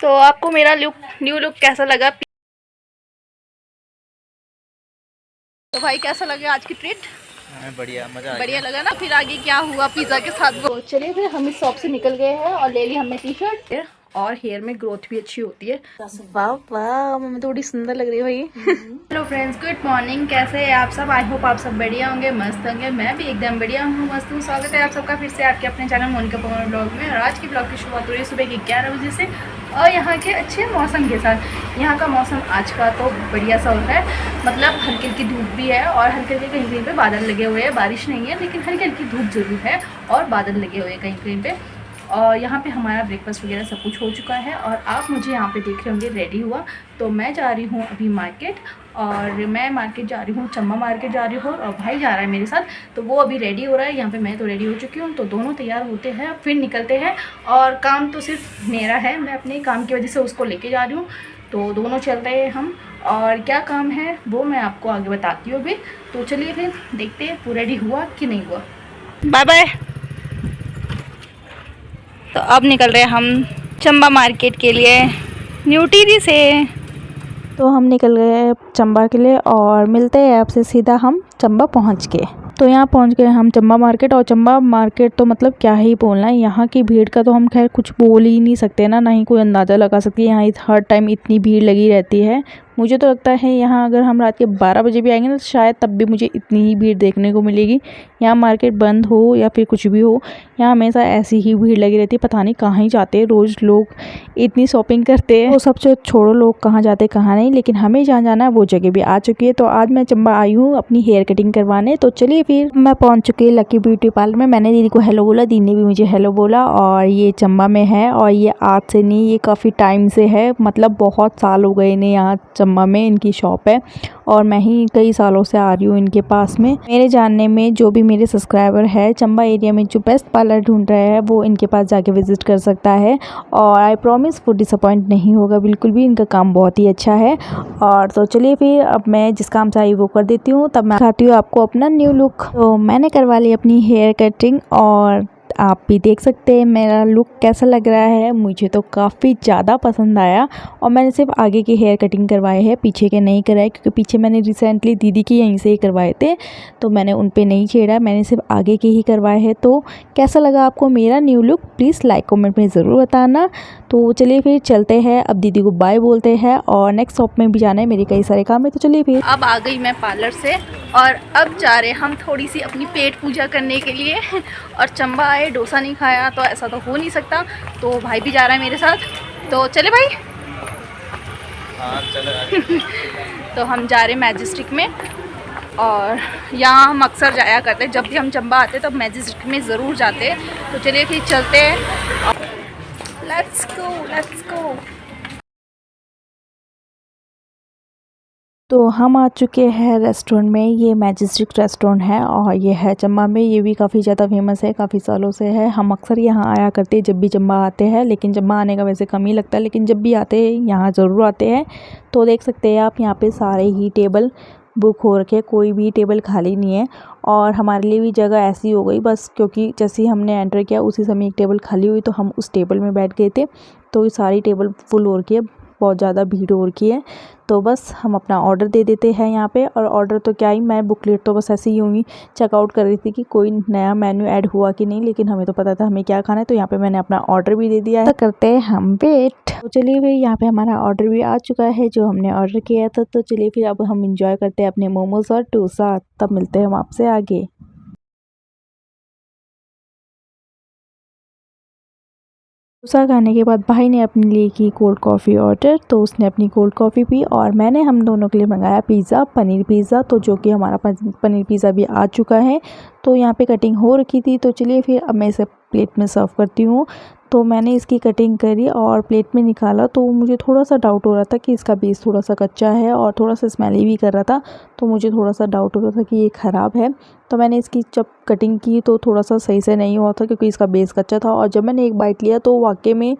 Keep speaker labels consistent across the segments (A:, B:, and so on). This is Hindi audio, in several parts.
A: तो आपको मेरा न्यू लुक कैसा लगा? तो भाई कैसा लगा आज की ट्रीट?
B: बढ़िया, मज़ा आ
A: बढ़िया
B: गया।
A: लगा ना। फिर आगे क्या हुआ पिज़्ज़ा के साथ? वो चलिए फिर हम इस शॉप से निकल गए हैं और ले ली हमने टी शर्ट। और हेयर में ग्रोथ भी अच्छी होती है। वाह वाह, मम्मी थोड़ी सुंदर लग रही है भाई। Hello friends, good morning. कैसे हैं आप सब? आई होप आप सब बढ़िया होंगे, मस्त होंगे। मैं भी एकदम बढ़िया हूँ, मस्त हूँ। स्वागत है आप सबका फिर से आपके अपने चैनल मोनिका पवन ब्लॉग में। और आज की ब्लॉग की शुरुआत हो रही है सुबह के 11 बजे से और यहाँ के अच्छे मौसम के साथ। यहाँ का मौसम आज का तो बढ़िया सा होता है, मतलब हल्की हल्की धूप भी है और हल्के हल्के कहीं कहीं पे बादल लगे हुए हैं। बारिश नहीं है लेकिन हल्की हल्की धूप जरूर है और बादल लगे हुए हैं कहीं कहीं पे। और यहाँ पे हमारा ब्रेकफास्ट वगैरह सब कुछ हो चुका है और आप मुझे यहाँ पे देख रहे होंगे रेडी हुआ। तो मैं जा रही हूँ अभी मार्केट, और मैं मार्केट जा रही हूँ, चम्बा मार्केट जा रही हूँ और भाई जा रहा है मेरे साथ। तो वो अभी रेडी हो रहा है, यहाँ पे मैं तो रेडी हो चुकी हूँ। तो दोनों तैयार होते हैं फिर निकलते हैं। और काम तो सिर्फ मेरा है, मैं अपने काम की वजह से उसको लेके जा रही हूँ। तो दोनों चल रहे हैं हम, और क्या काम है वो मैं आपको आगे बताती हूँ अभी। तो चलिए फिर देखते हैं वो रेडी हुआ कि नहीं हुआ। Bye bye. तो अब निकल रहे हैं हम चंबा मार्केट के लिए न्यू टीरी से।
C: तो हम निकल गए चंबा के लिए और मिलते हैं आपसे सीधा हम चंबा पहुंच के। तो यहाँ पहुंच गए हम चंबा मार्केट। और चंबा मार्केट तो मतलब क्या ही बोलना है, यहाँ की भीड़ का तो हम खैर कुछ बोल ही नहीं सकते ना ही कोई अंदाज़ा लगा सकती है। यहाँ हर टाइम इतनी भीड़ लगी रहती है। मुझे तो लगता है यहाँ अगर हम रात के 12 बजे भी आएंगे ना तो शायद तब भी मुझे इतनी ही भीड़ देखने को मिलेगी। यहाँ मार्केट बंद हो या फिर कुछ भी हो, यहाँ हमेशा ऐसी ही भीड़ लगी रहती है। पता नहीं कहाँ ही जाते हैं रोज़ लोग, इतनी शॉपिंग करते हैं। वो सब छोड़ो लोग कहाँ जाते कहाँ नहीं, लेकिन हमें जहाँ जाना है वो जगह भी आ चुकी है। तो आज मैं चंबा आई हूँ अपनी हेयर कटिंग करवाने। तो चलिए फिर मैं पहुँच चुकी हूँ लकी ब्यूटी पार्लर में। मैंने दीदी को हेलो बोला, दीदी ने भी मुझे हेलो बोला। और ये चंबा में है और ये आज से नहीं, ये काफ़ी टाइम से है, मतलब बहुत साल हो गए इन्हें यहाँ चंबा में इनकी शॉप है। और मैं ही कई सालों से आ रही हूँ इनके पास में। मेरे जानने में जो भी मेरे सब्सक्राइबर है चंबा एरिया में जो बेस्ट पार्लर ढूंढ रहे हैं वो इनके पास जाके विजिट कर सकता है। और आई प्रॉमिस फुल डिसअपॉइंट नहीं होगा बिल्कुल भी, इनका काम बहुत ही अच्छा है। और तो चलिए फिर अब मैं जिस काम से आई वो कर देती हूँ, तब मैं दिखाती हूँ आपको अपना न्यू लुक। तो मैंने करवा ली अपनी हेयर कटिंग और आप भी देख सकते हैं मेरा लुक कैसा लग रहा है। मुझे तो काफ़ी ज़्यादा पसंद आया। और मैंने सिर्फ आगे के हेयर कटिंग करवाए हैं, पीछे के नहीं कराए, क्योंकि पीछे मैंने रिसेंटली दीदी की यहीं से ही करवाए थे तो मैंने उन पे नहीं छेड़ा, मैंने सिर्फ आगे के ही करवाए हैं। तो कैसा लगा आपको मेरा new look please like comment में ज़रूर बताना। तो चलिए फिर चलते हैं, अब दीदी को बाय बोलते हैं और नेक्स्ट शॉप में भी जाना है, मेरे कई सारे काम है। तो चलिए फिर
A: अब आ गई मैं पार्लर से और अब जा रहे हम थोड़ी सी अपनी पेट पूजा करने के लिए। और चंबा आए डोसा नहीं खाया तो ऐसा तो हो नहीं सकता, तो भाई भी जा रहा है मेरे साथ। तो चले भाई।
B: हाँ चलो।
A: तो हम जा रहे हैं मैजेस्टिक में, और यहाँ हम अक्सर जाया करते हैं, जब भी हम चंबा आते तब मैजेस्टिक में ज़रूर जाते हैं। तो चलिए फिर चलते हैं, लेट्स गो लेट्स गो।
C: तो हम आ चुके हैं रेस्टोरेंट में। ये मैजेस्टिक रेस्टोरेंट है और ये है चंबा में। ये भी काफ़ी ज़्यादा फेमस है, काफ़ी सालों से है। हम अक्सर यहाँ आया करते हैं जब भी चंबा आते हैं, लेकिन चंबा आने का वैसे कम ही लगता है, लेकिन जब भी आते हैं यहाँ ज़रूर आते हैं। तो देख सकते हैं आप यहाँ पे सारे ही टेबल बुक हो रखे, कोई भी टेबल खाली नहीं है। और हमारे लिए भी जगह ऐसी हो गई बस, क्योंकि जैसे ही हमने एंटर किया उसी समय एक टेबल खाली हुई तो हम उस टेबल में बैठ गए थे। तो ये सारी टेबल फुल हो रखी है, बहुत ज़्यादा भीड़ हो रखी है। तो बस हम अपना ऑर्डर दे देते हैं यहाँ पे। और ऑर्डर तो क्या ही, मैं बुकलेट तो बस ऐसे ही यूँ ही चेकआउट कर रही थी कि कोई नया मेन्यू ऐड हुआ कि नहीं, लेकिन हमें तो पता था हमें क्या खाना है। तो यहाँ पे मैंने अपना ऑर्डर भी दे दिया है। तो करते हैं हम वेट। तो चलिए फिर यहाँ पे हमारा ऑर्डर भी आ चुका है जो हमने ऑर्डर किया था। तो चलिए फिर अब हम इंजॉय करते हैं अपने मोमोज और डोसा, तब मिलते हैं हम आपसे आगे। डोसा खाने के बाद भाई ने अपने लिए की कोल्ड कॉफ़ी ऑर्डर, तो उसने अपनी कोल्ड कॉफ़ी पी और मैंने हम दोनों के लिए मंगाया पिज़्ज़ा, पनीर पिज़्ज़ा। तो जो कि हमारा पनीर पिज़्ज़ा भी आ चुका है। तो यहाँ पे कटिंग हो रखी थी। तो चलिए फिर अब मैं इसे प्लेट में सर्व करती हूँ। तो मैंने इसकी कटिंग करी और प्लेट में निकाला, तो मुझे थोड़ा सा डाउट हो रहा था कि इसका बेस थोड़ा सा कच्चा है और थोड़ा सा स्मेली भी कर रहा था। तो मुझे थोड़ा सा डाउट हो रहा था कि ये ख़राब है। तो मैंने इसकी जब कटिंग की तो थोड़ा सा सही से नहीं हुआ था, क्योंकि इसका बेस कच्चा था। और जब मैंने एक बाइट लिया तो वाकई में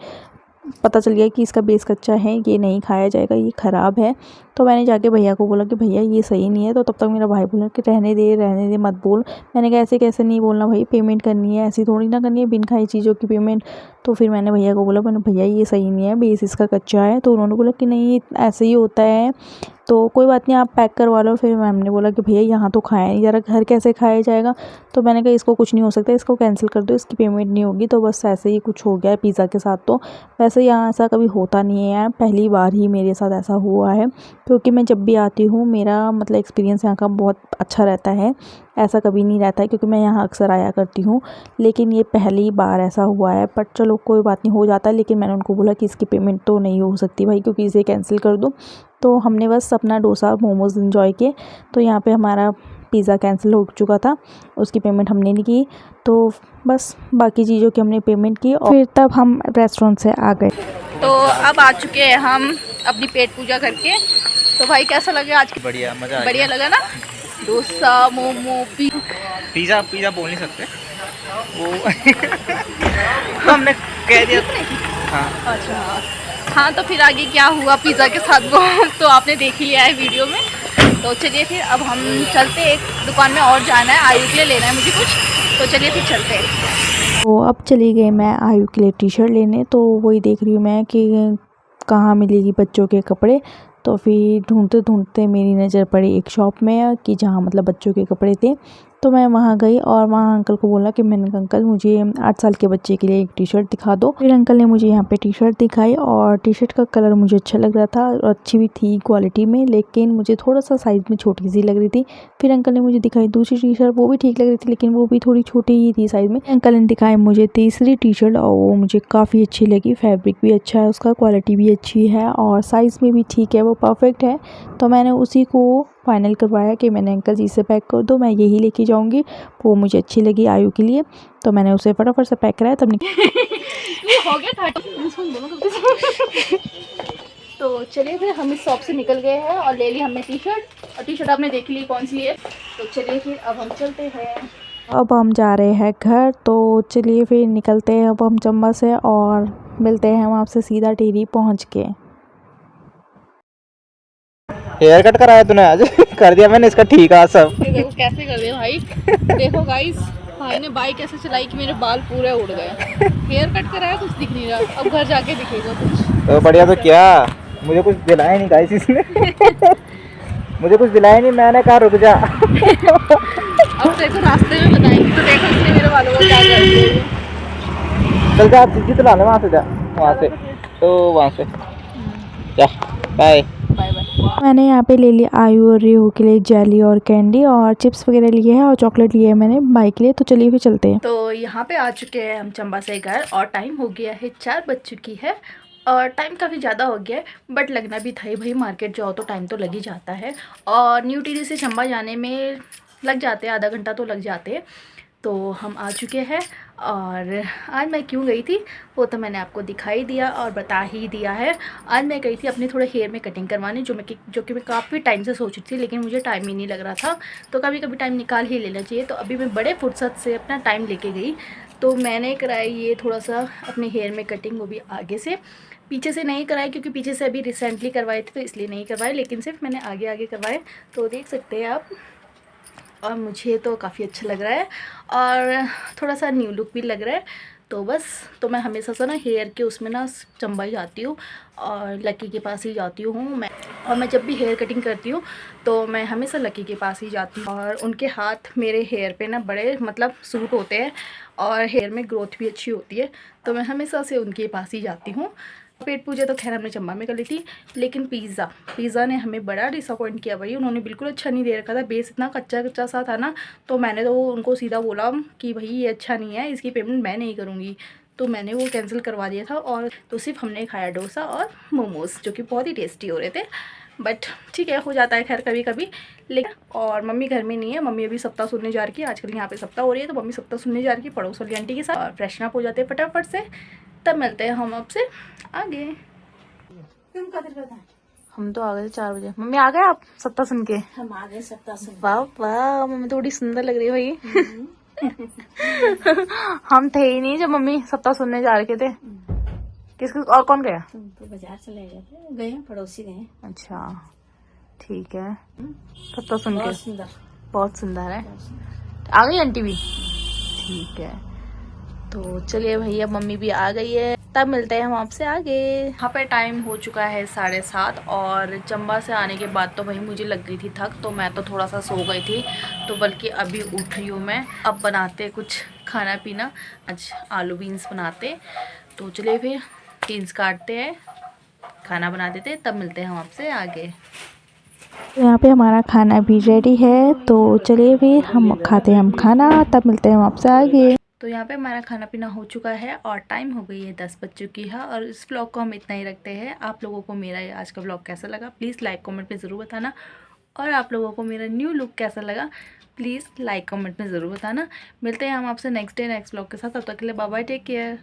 C: पता चल गया कि इसका बेस कच्चा है, ये नहीं खाया जाएगा, ये ख़राब है। तो मैंने जाके भैया को बोला कि भैया ये सही नहीं है। तो तब तक मेरा भाई बोला कि रहने दे मत बोल। मैंने कहा ऐसे कैसे नहीं बोलना भाई, पेमेंट करनी है, ऐसी थोड़ी ना करनी है बिन खाई चीज़ों की पेमेंट। तो फिर मैंने भैया को बोला, मैंने भैया ये सही नहीं है, बेस इसका कच्चा है। तो उन्होंने बोला कि नहीं ऐसे ही होता है, तो कोई बात नहीं आप पैक करवा लो। फिर मैम ने बोला कि भैया यहाँ तो खाया नहीं जा रहा, घर कैसे खाया जाएगा। तो मैंने कहा इसको कुछ नहीं हो सकता, इसको कैंसिल कर दो, इसकी पेमेंट नहीं होगी। तो बस ऐसे ही कुछ हो गया है पिज़्ज़ा के साथ। तो वैसे यहाँ ऐसा कभी होता नहीं है, पहली बार ही मेरे साथ ऐसा हुआ है, क्योंकि मैं जब भी आती हूँ मेरा मतलब एक्सपीरियंस यहाँ का बहुत अच्छा रहता है। ऐसा कभी नहीं रहता है क्योंकि मैं यहाँ अक्सर आया करती हूँ, लेकिन ये पहली बार ऐसा हुआ है। बट चलो कोई बात नहीं, हो जाता है। लेकिन मैंने उनको बोला कि इसकी पेमेंट तो नहीं हो सकती भाई, क्योंकि इसे कैंसिल कर दो। तो हमने बस अपना डोसा मोमोज़ इन्जॉय किए। तो यहाँ पे हमारा पिज़्ज़ा कैंसिल हो चुका था, उसकी पेमेंट हमने नहीं की। तो बस बाकी चीज़ों की हमने पेमेंट की और फिर तब हम रेस्टोरेंट से आ गए।
A: तो अब आ चुके हैं हम अपनी पेट पूजा करके। तो भाई कैसा लगा आज?
B: बढ़िया, मज़ा
A: बढ़िया लगा ना? डोसा, मोमो,
B: पिज़्ज़ा बोल नहीं सकते वो हमने कह दिया। हाँ
A: अच्छा हाँ, तो फिर आगे क्या हुआ पिज़्ज़ा के साथ वो तो आपने देख ही लिया है वीडियो में। तो चलिए फिर अब हम चलते, एक दुकान में और जाना है, आयु के लिए लेना है मुझे कुछ। तो चलिए फिर चलते हैं।
C: तो अब चली गई मैं आयु के लिए टी शर्ट लेने। तो वही देख रही हूँ मैं कि कहाँ मिलेगी बच्चों के कपड़े। तो फिर ढूंढते ढूंढते मेरी नज़र पड़ी एक शॉप में कि जहाँ मतलब बच्चों के कपड़े थे। तो मैं वहाँ गई और वहाँ अंकल को बोला कि मैंने कहा अंकल मुझे 8 साल के बच्चे के लिए एक टी शर्ट दिखा दो। फिर अंकल ने मुझे यहाँ पे टी शर्ट दिखाई और टी शर्ट का कलर मुझे अच्छा लग रहा था और अच्छी भी थी क्वालिटी में, लेकिन मुझे थोड़ा सा साइज़ में छोटी सी लग रही थी। फिर अंकल ने मुझे दिखाई दूसरी टी शर्ट, वो भी ठीक लग रही थी लेकिन वो भी थोड़ी छोटी ही थी साइज़ में। अंकल ने दिखाई मुझे तीसरी टी शर्ट और वो मुझे काफ़ी अच्छी लगी, फैब्रिक भी अच्छा है उसका, क्वालिटी भी अच्छी है और साइज़ में भी ठीक है, वो परफेक्ट है। तो मैंने उसी को फाइनल करवाया कि मैंने अंकल जी से पैक कर दो, मैं यही लेके जाऊंगी, वो मुझे अच्छी लगी आयु के लिए। तो मैंने उसे फटाफट से पैक कराया तब
A: हो गया था। तो चलिए फिर हम इस शॉप से निकल गए हैं और ले ली हमने टी शर्ट, और टी शर्ट आपने देख ली कौन सी है। तो चलिए फिर अब हम चलते हैं।
C: अब हम जा रहे हैं घर। तो चलिए फिर निकलते हैं अब हम चंबा से और मिलते हैं हम आपसे सीधा टिहरी पहुंच के।
B: हेयर कट कराया तूने आज? कर दिया मैंने इसका ठीक है सब।
A: देखो कैसे कर दिया भाई। देखो गाइस, भाई ने बाइक ऐसे चलाई कि मेरे बाल पूरे उड़ गए। हेयर कट कराया, कुछ दिख नहीं रहा, अब घर जाके दिखेगा कुछ।
B: तो बढ़िया, तो क्या मुझे कुछ दिलाया नहीं गाइस इसने मुझे कुछ दिलाया नहीं, मैंने कहा रुक जा
A: अब देखो रास्ते में बताएंगे। तो देखो इसने मेरे बालों को क्या कर दिया।
B: चल जा, सीधी तो ला ले वहाँ से, जा वहाँ से, तो वहाँ से जा, बाय
A: बाय बाय।
C: मैंने यहाँ पे ले लिया आयु और रेहू के लिए जेली और कैंडी और चिप्स वगैरह लिए हैं और चॉकलेट लिए है मैंने बाइक के लिए। तो चलिए फिर चलते हैं।
A: तो यहाँ पे आ चुके हैं हम चंबा से घर और टाइम हो गया है 4 बज चुकी है और टाइम काफ़ी ज़्यादा हो गया है, बट लगना भी था ही भाई, मार्केट जाओ तो टाइम तो लग ही जाता है और न्यू टिहरी से चंबा जाने में लग जाते हैं, आधा घंटा तो लग जाते हैं। तो हम आ चुके हैं और आज मैं क्यों गई थी वो तो मैंने आपको दिखाई दिया और बता ही दिया है। आज मैं गई थी अपने थोड़े हेयर में कटिंग करवाने, जो कि मैं काफ़ी टाइम से सोच रही थी, लेकिन मुझे टाइम ही नहीं लग रहा था। तो कभी कभी टाइम निकाल ही लेना चाहिए। तो अभी मैं बड़े फुर्सत से अपना टाइम लेके गई। तो मैंने कराई ये थोड़ा सा अपने हेयर में कटिंग, वो भी आगे से, पीछे से नहीं कराए क्योंकि पीछे से अभी रिसेंटली करवाए थे तो इसलिए नहीं करवाए, लेकिन सिर्फ मैंने आगे आगे करवाए। तो देख सकते हैं आप, और मुझे तो काफ़ी अच्छा लग रहा है और थोड़ा सा न्यू लुक भी लग रहा है। तो बस, तो मैं हमेशा से ना हेयर के उसमें ना चंबा ही जाती हूँ और लकी के पास ही जाती हूँ मैं। और मैं जब भी हेयर कटिंग करती हूँ तो मैं हमेशा लकी के पास ही जाती हूँ और उनके हाथ मेरे हेयर पे ना बड़े मतलब सूट होते हैं और हेयर में ग्रोथ भी अच्छी होती है। तो मैं हमेशा से उनके पास ही जाती हूँ। पेट पूजा तो खैर हमने चंबा में कर ली थी, लेकिन पिज़्ज़ा ने हमें बड़ा डिसअपॉइंट किया भाई। उन्होंने बिल्कुल अच्छा नहीं दे रखा था, बेस इतना कच्चा कच्चा सा था ना। तो मैंने तो उनको सीधा बोला कि भाई ये अच्छा नहीं है, इसकी पेमेंट मैं नहीं करूँगी। तो मैंने वो कैंसिल करवा दिया था और तो सिर्फ हमने खाया डोसा और मोमोज़, जो कि बहुत ही टेस्टी हो रहे थे। बट ठीक है, हो जाता है खैर कभी कभी। लेकिन और मम्मी घर में नहीं है, मम्मी अभी सप्ताह सुनने जा रही है। आजकल यहाँ पे सप्ताह हो रही है तो मम्मी सप्ताह सुनने जा रही है पड़ोस वाली आंटी के साथ और फ्रेशन अप हो जाते हैं फटाफट से। तब मिलते हैं हम आपसे आगे। हम तो आ गए 4 बजे। मम्मी आ गए आप सप्ताह सुन के?
D: हम आ गए सप्ताह सुन।
A: वाह वाह, मम्मी तो बड़ी सुंदर लग रही है भाई हम थे ही नहीं जब मम्मी सप्ताह सुनने जा रहे थे। किसके और कौन गया?
D: तो बाजार चले गए हैं, पड़ोसी गए हैं।
A: अच्छा ठीक है। तब तो सुन के
D: बहुत सुंदर।
A: बहुत सुंदर है। आ गई आंटी भी? ठीक है, तो चलिए भैया मम्मी भी आ गई है, तब मिलते हैं हम आपसे आगे। यहाँ पे टाइम हो चुका है 7:30 और चंबा से आने के बाद तो भाई मुझे लग गई थी थक, तो मैं तो थोड़ा सा सो गई थी, तो बल्कि अभी उठ रही हूँ मैं। अब बनाते कुछ खाना पीना, आज आलू बीन्स बनाते, तो चलिए फिर बीन्स काटते हैं, खाना बना देते, तब मिलते हैं हम आपसे आगे।
C: तो यहाँ पे हमारा खाना भी रेडी है, तो चलिए फिर हम खाते हैं हम खाना, तब मिलते हैं हम आपसे आगे।
A: तो यहाँ पे हमारा खाना पीना हो चुका है और टाइम हो गई है 10 बज चुकी है, और इस व्लॉग को हम इतना ही रखते हैं। आप लोगों को मेरा ये आज का व्लॉग कैसा लगा प्लीज़ लाइक कमेंट में ज़रूर बताना, और आप लोगों को मेरा न्यू लुक कैसा लगा प्लीज़ लाइक कमेंट में ज़रूर बताना। मिलते हैं हम आपसे नेक्स्ट डे नेक्स्ट व्लॉग के साथ, तब तक के लिए बाय बाय, टेक केयर।